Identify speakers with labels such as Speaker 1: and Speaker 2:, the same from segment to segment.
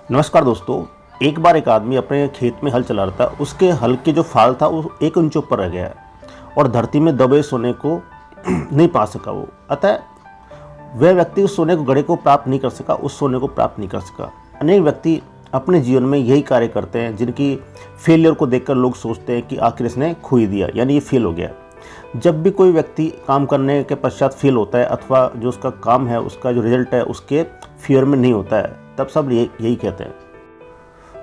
Speaker 1: नमस्कार दोस्तों। एक बार एक आदमी अपने खेत में हल चला रहा था। उसके हल के जो फाल था वो 1 इंच ऊपर रह गया और धरती में दबे सोने को नहीं पा सका वो। अतः वह व्यक्ति उस सोने को घड़े को प्राप्त नहीं कर सका, उस सोने को प्राप्त नहीं कर सका। अनेक व्यक्ति अपने जीवन में यही कार्य करते हैं जिनकी फेलियर को देखकर लोग सोचते हैं कि आखिर इसने खो ही दिया, यानी ये फेल हो गया। जब भी कोई व्यक्ति काम करने के पश्चात फेल होता है अथवा जो उसका काम है उसका जो रिजल्ट है उसके फेवर में नहीं होता है, तब सब यही कहते हैं।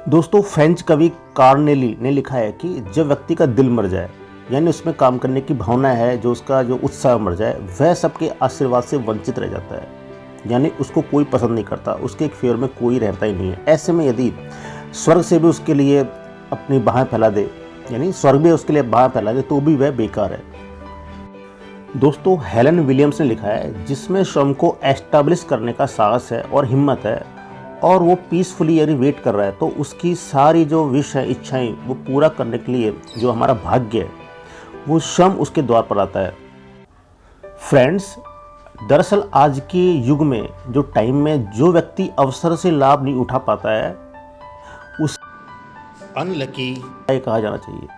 Speaker 1: दोस्तों, फ्रेंच कवि कार्नेली ने लिखा है कि जब व्यक्ति का दिल मर जाए, यानी उसमें काम करने की भावना है, जो उसका जो उत्साह मर जाए, वह सबके आशीर्वाद से वंचित रह जाता है, यानी उसको कोई पसंद नहीं करता, उसके एक फेवर में कोई रहता ही नहीं है। ऐसे में यदि स्वर्ग से भी उसके लिए अपनी बाहें फैला दे, यानी स्वर्ग भी उसके लिए बाहें फैला दे, तो भी वह बेकार है। दोस्तों, हेलन विलियम्स ने लिखा है जिसमें श्रम को एस्टैब्लिश करने का साहस है और हिम्मत है और वो पीसफुली यानी वेट कर रहा है, तो उसकी सारी जो विश है, इच्छाएं, वो पूरा करने के लिए जो हमारा भाग्य है वो श्रम उसके द्वार पर आता है। फ्रेंड्स, दरअसल आज के युग में जो टाइम में जो व्यक्ति अवसर से लाभ नहीं उठा पाता है उस अनलकी कहा जाना चाहिए।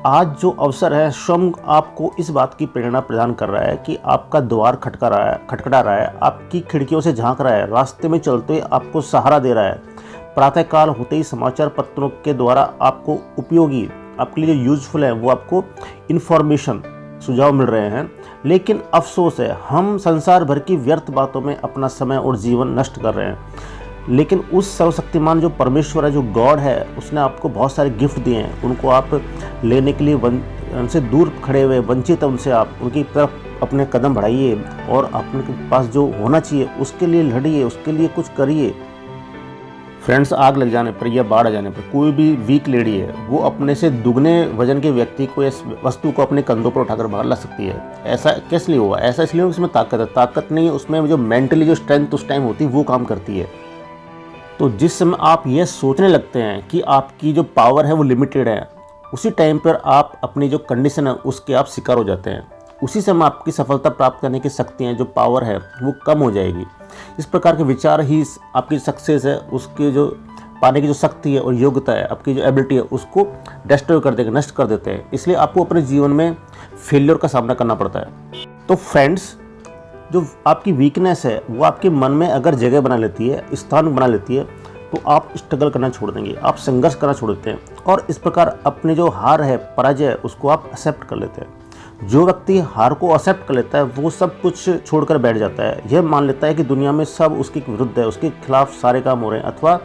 Speaker 1: आज जो अवसर है, श्रम आपको इस बात की प्रेरणा प्रदान कर रहा है कि आपका द्वार खटखटा रहा है, आपकी खिड़कियों से झांक रहा है, रास्ते में चलते आपको सहारा दे रहा है। प्रातःकाल होते ही समाचार पत्रों के द्वारा आपको उपयोगी, आपके लिए जो यूजफुल है, वो आपको इन्फॉर्मेशन, सुझाव मिल रहे हैं। लेकिन अफसोस है, हम संसार भर की व्यर्थ बातों में अपना समय और जीवन नष्ट कर रहे हैं। लेकिन उस सर्वशक्तिमान जो परमेश्वर है, जो गॉड है, उसने आपको बहुत सारे गिफ्ट दिए हैं, उनको आप लेने के लिए उनसे दूर खड़े हुए, वंचित है उनसे, आप उनकी तरफ अपने कदम बढ़ाइए और अपने पास जो होना चाहिए उसके लिए लड़िए, उसके लिए कुछ करिए। फ्रेंड्स, आग लग जाने पर या बाढ़ आ जाने पर कोई भी वीक लेडी है वो अपने से दुगने वजन के व्यक्ति को, इस वस्तु को अपने कंधों पर उठाकर बाहर ला सकती है। ऐसा किस लिए हुआ? ऐसा इसलिए उसमें ताकत है। ताकत नहीं है उसमें, जो मेंटली जो स्ट्रेंथ उस टाइम होती है वो काम करती है। तो जिस समय आप ये सोचने लगते हैं कि आपकी जो पावर है वो लिमिटेड है, उसी टाइम पर आप अपनी जो कंडीशन है उसके आप शिकार हो जाते हैं। उसी समय आपकी सफलता प्राप्त करने की शक्तियाँ, जो पावर है, वो कम हो जाएगी। इस प्रकार के विचार ही आपकी सक्सेस है, उसके जो पाने की जो शक्ति है और योग्यता है, आपकी जो एबिलिटी है, उसको डिस्ट्रॉय कर देंगे, नष्ट कर देते हैं। इसलिए आपको अपने जीवन में फेलियर का सामना करना पड़ता है। तो फ्रेंड्स, जो आपकी वीकनेस है वो आपके मन में अगर जगह बना लेती है, स्थान बना लेती है, तो आप स्ट्रगल करना छोड़ देंगे, आप संघर्ष करना छोड़ देते हैं और इस प्रकार अपने जो हार है, पराजय है, उसको आप एक्सेप्ट कर लेते हैं। जो व्यक्ति हार को एक्सेप्ट कर लेता है वो सब कुछ छोड़कर बैठ जाता है। यह मान लेता है कि दुनिया में सब उसके विरुद्ध है, उसके खिलाफ सारे काम हो रहे हैं, अथवा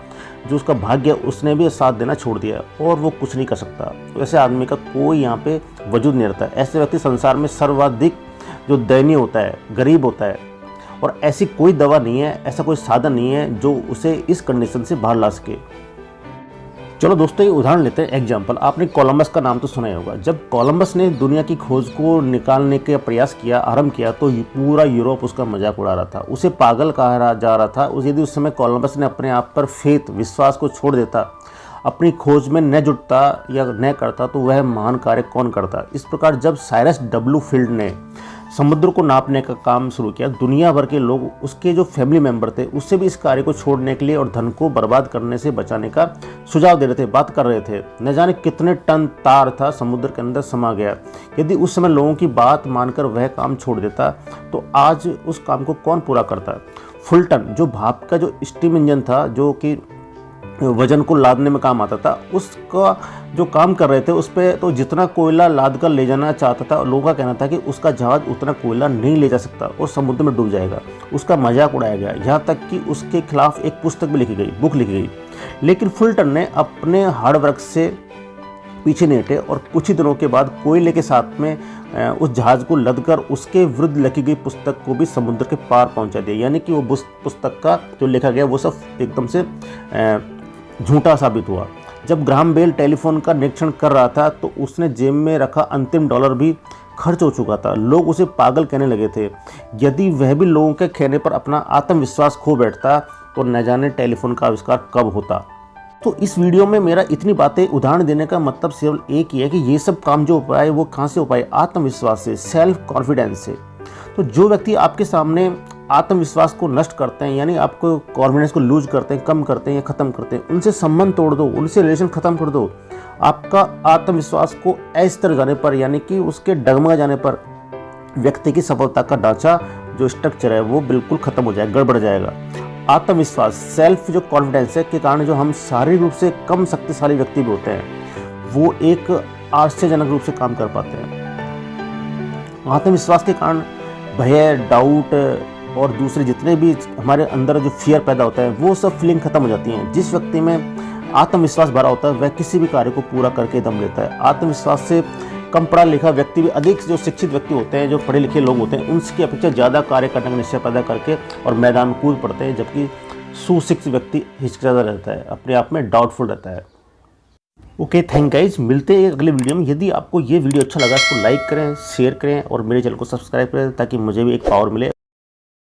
Speaker 1: जो उसका भाग्य है उसने भी साथ देना छोड़ दिया और वो कुछ नहीं कर सकता। तो ऐसे आदमी का कोई यहाँ पे वजूद नहीं रहता। ऐसे व्यक्ति संसार में सर्वाधिक जो दयनीय होता है, गरीब होता है, और ऐसी कोई दवा नहीं है, ऐसा कोई साधन नहीं है जो उसे इस कंडीशन से बाहर ला सके। चलो दोस्तों, ये उदाहरण लेते हैं, एग्जाम्पल। आपने कोलंबस का नाम तो सुना ही होगा। जब कोलंबस ने दुनिया की खोज को निकालने का प्रयास किया, आरंभ किया, तो पूरा यूरोप उसका मजाक उड़ा रहा था, उसे पागल कहा जा रहा था। यदि उस समय कोलंबस ने अपने आप पर फेथ, विश्वास को छोड़ देता, अपनी खोज में न जुटता या न करता, तो वह महान कार्य कौन करता। इस प्रकार जब साइरस डब्ल्यू फील्ड ने समुद्र को नापने का काम शुरू किया, दुनिया भर के लोग, उसके जो फैमिली मेंबर थे, उससे भी इस कार्य को छोड़ने के लिए और धन को बर्बाद करने से बचाने का सुझाव दे रहे थे, बात कर रहे थे। न जाने कितने टन तार था समुद्र के अंदर समा गया। यदि उस समय लोगों की बात मानकर वह काम छोड़ देता, तो आज उस काम को कौन पूरा करता। फुलटन, जो भाप का जो स्टीम इंजन था, जो कि वजन को लादने में काम आता था, उसका जो काम कर रहे थे उस पर, तो जितना कोयला लाद कर ले जाना चाहता था, लोगों का कहना था कि उसका जहाज उतना कोयला नहीं ले जा सकता और समुद्र में डूब जाएगा। उसका मजाक उड़ाया गया, यहाँ तक कि उसके खिलाफ एक पुस्तक भी लिखी गई, बुक लिखी गई। लेकिन फुलटन ने अपने हार्डवर्क से पीछे नहीं हटे और कुछ ही दिनों के बाद कोयले के साथ में उस जहाज को लदकर उसके विरुद्ध लिखी गई पुस्तक को भी समुद्र के पार पहुंचा दिया। यानी कि वो पुस्तक का जो लिखा गया वो सब एकदम से झूठा साबित हुआ। जब ग्राहम बेल टेलीफोन का निरीक्षण कर रहा था, तो उसने जेब में रखा अंतिम डॉलर भी खर्च हो चुका था। लोग उसे पागल कहने लगे थे। यदि वह भी लोगों के कहने पर अपना आत्मविश्वास खो बैठता, तो न जाने टेलीफोन का आविष्कार कब होता। तो इस वीडियो में मेरा इतनी बातें उदाहरण देने का मतलब सिर्फ एक ही है कि ये सब काम जो हो पाए वो कहाँ से हो पाए? आत्मविश्वास से, सेल्फ कॉन्फिडेंस से। तो जो व्यक्ति आपके सामने आत्मविश्वास को नष्ट करते हैं, यानी आपको कॉन्फिडेंस को लूज करते हैं, कम करते हैं या ख़त्म करते हैं, उनसे संबंध तोड़ दो, उनसे रिलेशन ख़त्म कर दो। आपका आत्मविश्वास को अस्थिर जाने पर, यानी कि उसके डगमगा जाने पर व्यक्ति की सफलता का ढांचा जो स्ट्रक्चर है वो बिल्कुल ख़त्म हो जाएगा, गड़बड़ जाएगा। आत्मविश्वास सेल्फ जो कॉन्फिडेंस है के कारण जो हम शारीरिक रूप से कम शक्तिशाली व्यक्ति भी होते हैं वो एक आश्चर्यजनक रूप से काम कर पाते हैं। आत्मविश्वास के कारण भय, डाउट और दूसरे जितने भी हमारे अंदर जो फियर पैदा होता है वो सब फीलिंग खत्म हो जाती हैं। जिस व्यक्ति में आत्मविश्वास भरा होता है वह किसी भी कार्य को पूरा करके दम लेता है। आत्मविश्वास से कम पढ़ा लिखा व्यक्ति भी अधिक जो शिक्षित व्यक्ति होते हैं, जो पढ़े लिखे लोग होते हैं, उनकी अपेक्षा ज़्यादा कार्य करने का निश्चय पैदा करके और मैदान में कूद पड़ते हैं, जबकि सुशिक्षित व्यक्ति हिचकिचाता रहता है, अपने आप में डाउटफुल रहता है। ओके, थैंक गाइज, मिलते हैं अगले वीडियो में। यदि आपको ये वीडियो अच्छा लगा इसको लाइक करें, शेयर करें और मेरे चैनल को सब्सक्राइब करें ताकि मुझे भी एक पावर मिले।